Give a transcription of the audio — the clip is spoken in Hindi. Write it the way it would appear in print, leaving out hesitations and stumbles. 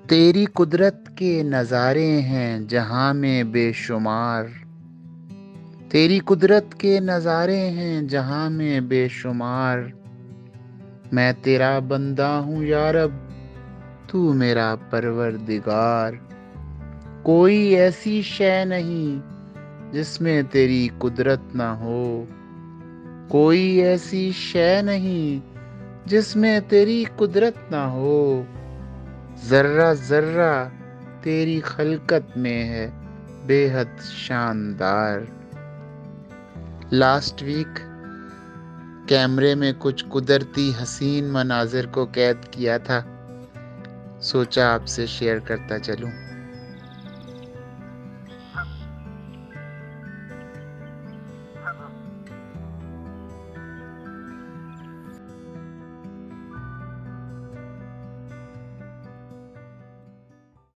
तेरी कुदरत के नज़ारे हैं जहाँ में बेशुमार। तेरी कुदरत के नज़ारे हैं जहाँ में बेशुमार। मैं तेरा बंदा हूँ या रब, तू मेरा परवरदिगार। कोई ऐसी शय नहीं जिसमें तेरी कुदरत ना हो। कोई ऐसी शय नहीं जिसमें तेरी कुदरत ना हो। जर्रा जर्रा तेरी खलकत में है बेहद शानदार। लास्ट वीक कैमरे में कुछ कुदरती हसीन मनाजिर को कैद किया था, सोचा आपसे शेयर करता चलूं।